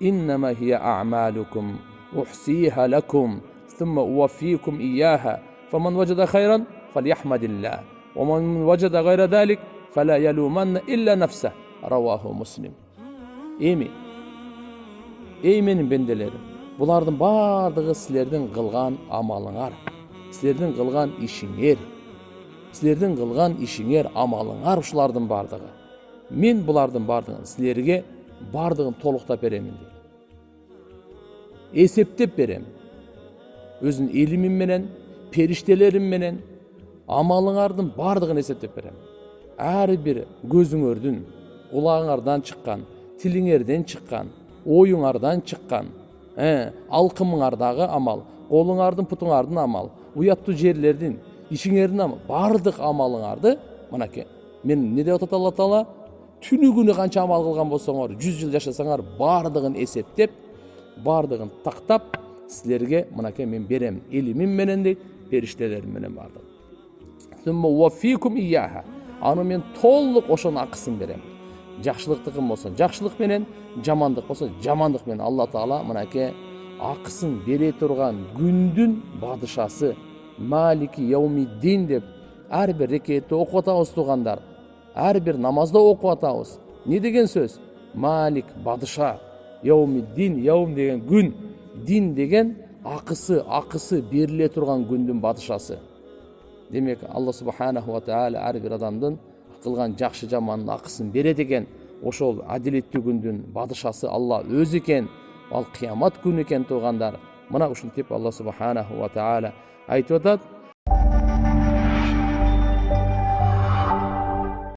İnnema hiye a'malukum uhsiha lakum thumma uwaffikum iyyaha faman veceda hayran falyahmadillah ve men veceda gayra zalik fela yelumanna illa nefseh. Ravahu Muslim. Ey menin bendelerim, bulardan bardığı sizlerden kılgan amalыңар, sizlerden kılgan işiңер, sizlerden kılgan işiңер, amalыңар uşulardan bardığı. Men bulardan bardığın sizlerge bardığın toluqtap beremin deydi. Eseptep berem. Özün elimim menen, periştelerim menen, amalыңardın bardığın eseptep berem. Her bir gözüңөрдүn, kulağыңardan çıkkan, tiliңerden çıkkan, oyuңardan çıkkan, alkımыңardağı amal, kolуңардын putuңардын amal, uyattуу жерлердин, işiңердин amal, bardıq amalыңарды, mınaki, men ne деп атат Алла Таала? Түнү күнү канча амал кылган болсоңор, 100 жыл жашасаңар, бардыгын эсептеп, бардыгын тактап, силерге мынакей мен берем, элимим менен дейт, периштелерим менен бардык. Сумма уаффикум ияха. Аны мен толук ошонун акысын берем. Жакшылыктыкым болсо, жакшылык менен, жамандык болсо, жамандык менен Алла Таала мынакей акысын бере турган күндүн бадышасы, Малики Яумиддин деп ар бир рекетте окуп атабыз туугандар. Ар бир намазда окуп атабыз. Не деген сөз? Малик, бадыша, Яумиддин, яум деген күн, дин деген акысы бериле турган күндүн бадышасы. Демек Алла Субханаху ва Таала ар бир адамдын кылган жакшы жамандын акысын берет экен. Ошол адилеттүү күндүн бадышасы Алла өзү экен. Ал кыямат күнү экен туугандар. Мына ушинтип Алла Субханаху ва Таала айтып атат: